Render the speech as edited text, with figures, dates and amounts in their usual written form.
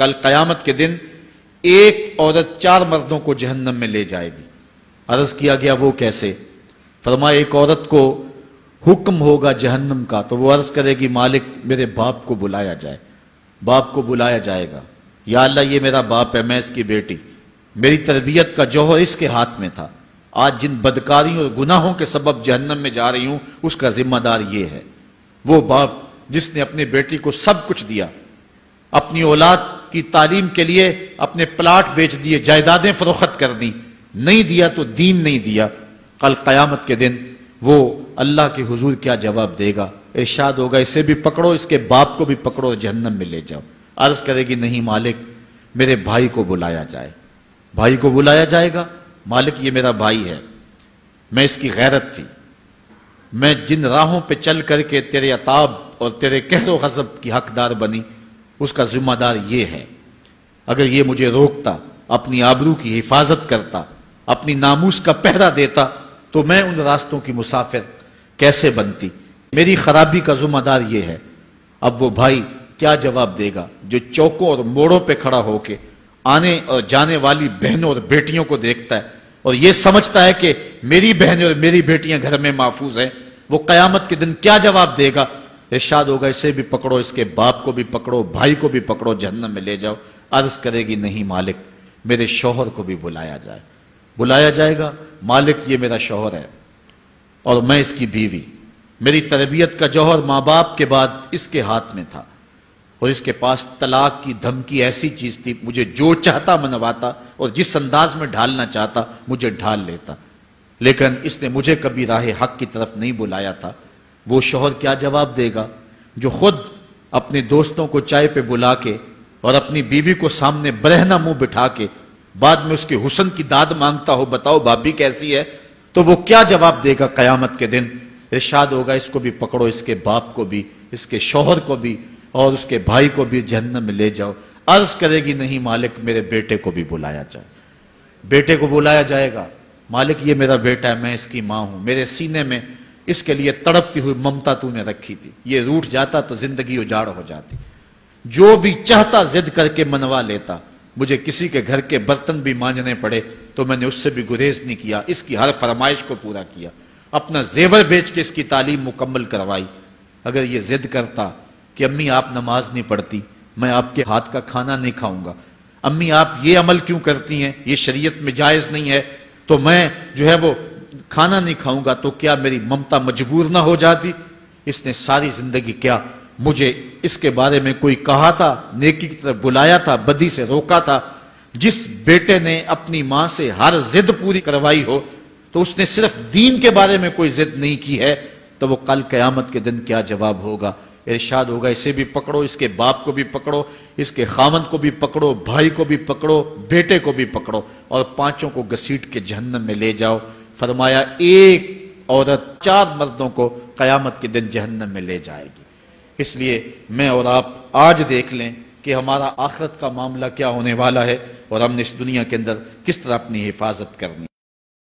کل قیامت کے دن ایک عورت 4 مردوں کو جہنم میں لے جائے گی۔ عرض کیا گیا وہ کیسے؟ فرمایا ایک عورت کو حکم ہوگا جہنم کا تو وہ عرض کرے گی مالک میرے باپ کو بلایا جائے۔ باپ کو بلایا جائے گا، یا اللہ یہ میرا باپ ہے، میں اس کی بیٹی، میری تربیت کا جوہر اس کے ہاتھ میں تھا، آج جن بدکاریوں اور گناہوں کے سبب جہنم میں جا رہی ہوں اس کا ذمہ دار یہ ہے۔ وہ باپ جس نے اپنے بیٹی کو سب کچھ دیا، اپنی اولاد کی تعلیم کے لیے اپنے پلاٹ بیچ دیے، جائیدادیں فروخت کر دی، نہیں دیا تو دین نہیں دیا، کل قیامت کے دن وہ اللہ کے حضور کیا جواب دے گا؟ ارشاد ہوگا اسے بھی پکڑو، اس کے باپ کو بھی پکڑو، جہنم میں لے جاؤ۔ عرض کرے گی نہیں مالک میرے بھائی کو بلایا جائے۔ بھائی کو بلایا جائے گا، مالک یہ میرا بھائی ہے، میں اس کی غیرت تھی، میں جن راہوں پہ چل کر کے تیرے عتاب اور تیرے قہر و غضب کی حقدار بنی اس کا ذمہ دار یہ ہے، اگر یہ مجھے روکتا، اپنی آبرو کی حفاظت کرتا، اپنی ناموس کا پہرا دیتا تو میں ان راستوں کی مسافر کیسے بنتی؟ میری خرابی کا ذمہ دار یہ ہے۔ اب وہ بھائی کیا جواب دے گا جو چوکوں اور موڑوں پہ کھڑا ہو کے آنے اور جانے والی بہنوں اور بیٹیوں کو دیکھتا ہے اور یہ سمجھتا ہے کہ میری بہنیں اور میری بیٹیاں گھر میں محفوظ ہیں؟ وہ قیامت کے دن کیا جواب دے گا؟ ارشاد ہوگا اسے بھی پکڑو، اس کے باپ کو بھی پکڑو، بھائی کو بھی پکڑو، جہنم میں لے جاؤ۔ عرض کرے گی نہیں مالک میرے شوہر کو بھی بلایا جائے۔ بلایا جائے گا، مالک یہ میرا شوہر ہے اور میں اس کی بیوی، میری تربیت کا جوہر ماں باپ کے بعد اس کے ہاتھ میں تھا اور اس کے پاس طلاق کی دھمکی ایسی چیز تھی، مجھے جو چاہتا منواتا اور جس انداز میں ڈھالنا چاہتا مجھے ڈھال لیتا، لیکن اس نے مجھے کبھی راہ حق کی طرف نہیں بلایا تھا۔ وہ شوہر کیا جواب دے گا جو خود اپنے دوستوں کو چائے پہ بلا کے اور اپنی بیوی کو سامنے برہنہ منہ بٹھا کے بعد میں اس کے حسن کی داد مانگتا ہو، بتاؤ بھابی کیسی ہے؟ تو وہ کیا جواب دے گا قیامت کے دن؟ ارشاد ہوگا اس کو بھی پکڑو، اس کے باپ کو بھی، اس کے شوہر کو بھی اور اس کے بھائی کو بھی جہنم میں لے جاؤ۔ عرض کرے گی نہیں مالک میرے بیٹے کو بھی بلایا جائے۔ بیٹے کو بلایا جائے گا، مالک یہ میرا بیٹا ہے، میں اس کی ماں ہوں، میرے سینے میں اس کے لیے تڑپتی ہوئی ممتا تو نے رکھی تھی، یہ روٹھ جاتا تو زندگی اجاڑ ہو جاتی، جو بھی چاہتا ضد کر کے منوا لیتا، مجھے کسی کے گھر کے برتن بھی مانجنے پڑے تو میں نے اس سے بھی گریز نہیں کیا، اس کی ہر فرمائش کو پورا کیا، اپنا زیور بیچ کے اس کی تعلیم مکمل کروائی۔ اگر یہ ضد کرتا کہ امی آپ نماز نہیں پڑھتی، میں آپ کے ہاتھ کا کھانا نہیں کھاؤں گا، امی آپ یہ عمل کیوں کرتی ہیں، یہ شریعت میں جائز نہیں ہے، تو میں جو ہے وہ کھانا نہیں کھاؤں گا، تو کیا میری ممتا مجبور نہ ہو جاتی؟ اس نے ساری زندگی کیا مجھے اس کے بارے میں کوئی کہا تھا، نیکی کی طرف بلایا تھا، بدی سے روکا تھا؟ جس بیٹے نے اپنی ماں سے ہر ضد پوری کروائی ہو تو اس نے صرف دین کے بارے میں کوئی ضد نہیں کی ہے، تو وہ کل قیامت کے دن کیا جواب ہوگا؟ ارشاد ہوگا اسے بھی پکڑو، اس کے باپ کو بھی پکڑو، اس کے خاوند کو بھی پکڑو، بھائی کو بھی پکڑو، بیٹے کو بھی پکڑو اور 5 کو گھسیٹ کے جہنم میں لے جاؤ۔ فرمایا ایک عورت 4 مردوں کو قیامت کے دن جہنم میں لے جائے گی۔ اس لیے میں اور آپ آج دیکھ لیں کہ ہمارا آخرت کا معاملہ کیا ہونے والا ہے اور ہم نے اس دنیا کے اندر کس طرح اپنی حفاظت کرنی۔